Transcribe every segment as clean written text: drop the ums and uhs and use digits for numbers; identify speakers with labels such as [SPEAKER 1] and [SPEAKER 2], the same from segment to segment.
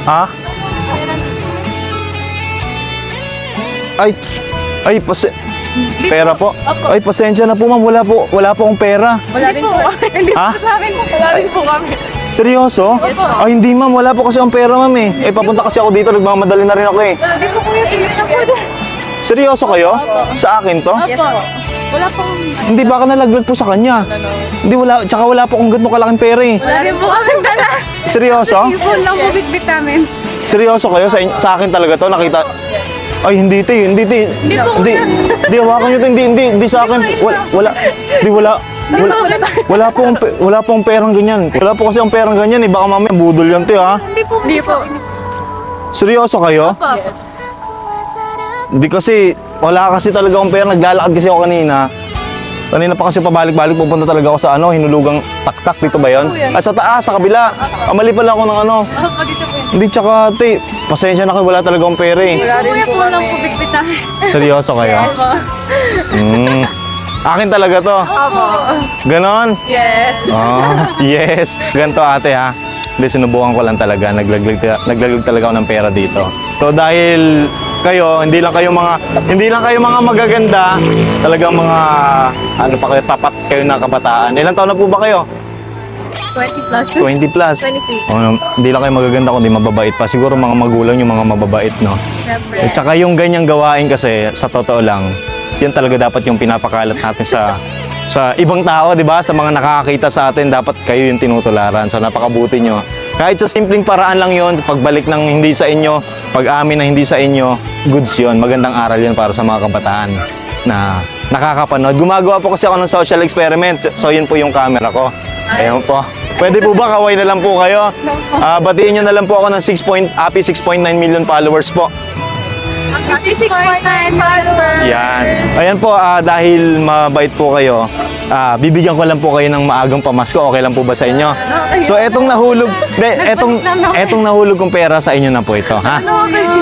[SPEAKER 1] Ha? Ay, pera po. Ay, pasensya na po ma'am, wala po akong pera.
[SPEAKER 2] Wala rin po. Hindi po
[SPEAKER 1] Ha?
[SPEAKER 2] sa amin. Wala rin po kami.
[SPEAKER 1] Seryoso?
[SPEAKER 2] Yes, po.
[SPEAKER 1] Ay, hindi ma'am, wala po kasi akong pera ma'am eh. Papunta kasi ako dito, nagmamadali na rin ako eh.
[SPEAKER 2] Hindi po kuya, sige na po.
[SPEAKER 1] Seryoso kayo? Sa akin to?
[SPEAKER 2] Yes po. Wala po kami.
[SPEAKER 1] Hindi, baka nalaglag po sa kanya. Hindi, tsaka wala po akong ganito kalaking pera eh.
[SPEAKER 2] Wala rin po kami dala.
[SPEAKER 1] Seryoso?
[SPEAKER 2] Ipon lang po bitbit namin.
[SPEAKER 1] Seryoso kayo? Sa akin talaga to, nakita. Ay, hindi te, hindi te.
[SPEAKER 2] Hindi po,
[SPEAKER 1] Hindi, hindi, hawakan nyo to, hindi sa akin. Wala po ang perang ganyan. Wala po kasi ang perang ganyan eh, baka mamaya budol yan te ha.
[SPEAKER 2] Hindi po. Hindi po.
[SPEAKER 1] Seryoso kayo?
[SPEAKER 2] Opo.
[SPEAKER 1] Hindi kasi, wala kasi talaga akong pera. Naglalakad kasi ako kanina. Kanina pa kasi pabalik-balik pupunta talaga ako sa hinulugang taktak. Dito ba yun? Ah, sa taas, sa kabila. Mali pala ako ng
[SPEAKER 2] Opo, dito po.
[SPEAKER 1] Hindi, tsaka te, pasensya na kayo, wala talaga akong pera eh.
[SPEAKER 2] Hindi po kuya, po lang po bitbit namin.
[SPEAKER 1] Seryoso kayo?
[SPEAKER 2] Opo.
[SPEAKER 1] Akin talaga to.
[SPEAKER 2] Opo.
[SPEAKER 1] Ganon?
[SPEAKER 2] Yes.
[SPEAKER 1] Oh, yes. Ganito ate ha. Hindi, sinubukan ko lang talaga. Naglaglag talaga ako ng pera dito. So dahil kayo, hindi lang kayo mga magaganda, talagang mga tapat kayo na kabataan. Ilang taon na po ba kayo?
[SPEAKER 2] 20 plus.
[SPEAKER 1] 20 plus.
[SPEAKER 2] 26.
[SPEAKER 1] Oh, hindi lang kayo magaganda kundi mababait pa. Siguro mga magulang yung mga mababait, no?
[SPEAKER 2] Siyempre.
[SPEAKER 1] At saka yung ganyang gawain kasi, sa totoo lang, yan talaga dapat yung pinapakalat natin sa ibang tao, di ba? Sa mga nakakakita sa atin, dapat kayo yung tinutularan. So napakabuti nyo. Kahit sa simpleng paraan lang yon, pagbalik ng hindi sa inyo, pag-amin na hindi sa inyo, goods yon. Magandang aral yun para sa mga kabataan na nakakapanood. Gumagawa po kasi ako ng social experiment. So yun po yung camera ko. Ayun po. Pwede po ba kaway na lang po kayo? Batiin nyo na lang po ako ng happy 6.9 million followers po.
[SPEAKER 2] 56.9 followers.
[SPEAKER 1] Yan. Ayan po, dahil mabait po kayo, bibigyan ko lang po kayo ng maagang pamasko. Okay lang po ba sa inyo? So etong nahulog, etong nahulog kong pera sa inyo na po ito, ha?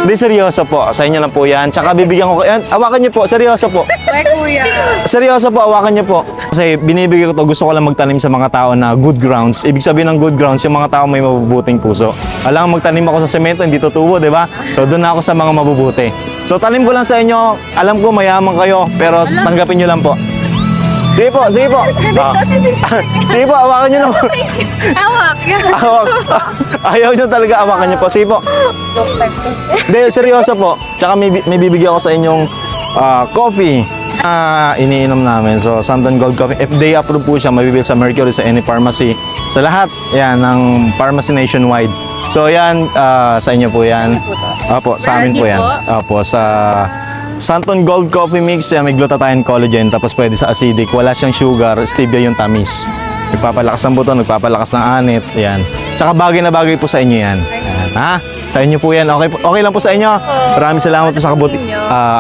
[SPEAKER 1] Hindi, seryoso po. Sa inyo na po yan. Tsaka bibigyan ko kayo. Hawakan niyo po, seryoso po.
[SPEAKER 2] Ay, kuya.
[SPEAKER 1] Seryoso po, hawakan niyo po. Kasi binibigay ko to, gusto ko lang magtanim sa mga tao na good grounds. Ibig sabihin ng good grounds, yung mga tao may mabubuting puso. Alam, magtanim ako sa semento, hindi tutubo, di ba? So doon ako sa mga mabubuti. So tanim ko lang sa inyo, alam ko mayaman kayo, pero tanggapin nyo lang po. Sige po, sige po. Sige po, hawakan nyo na po.
[SPEAKER 2] Awak.
[SPEAKER 1] Hawak. Ayaw nyo talaga, hawakan nyo po. Sige po. Hindi, seryoso po. Tsaka may bibigyan ko sa inyong coffee. Iniinom namin. So, Santon Gold Coffee. FDA approved po siya. Mabibili sa Mercury, sa any pharmacy. Sa lahat, yan, ng pharmacy nationwide. So, yan, sa inyo po yan. Opo, sa amin po yan. Opo, sa Santon Gold Coffee Mix, yan, may glutathione collagen. Tapos pwede sa acidic. Wala siyang sugar. Stevia yung tamis. Nagpapalakas ng buto, nagpapalakas ng anit. Yan. Tsaka bagay na bagay po sa inyo yan. Yan. Ha? Sa inyo po yan. Okay lang po sa inyo. Maraming salamat po sa kabuti.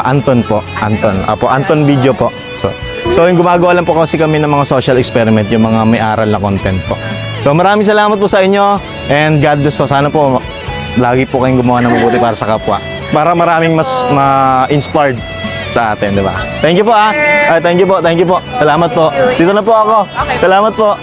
[SPEAKER 1] Anton po. Anton Video po. So yung gumagawa lang po kasi kami ng mga social experiment, yung mga may aral na content po. So maraming salamat po sa inyo. And God bless po. Sana po lagi po kayong gumawa ng mabuti para sa kapwa. Para maraming mas ma-inspired sa atin, di ba? Thank you po Thank you po. Salamat po. Dito na po ako. Salamat po.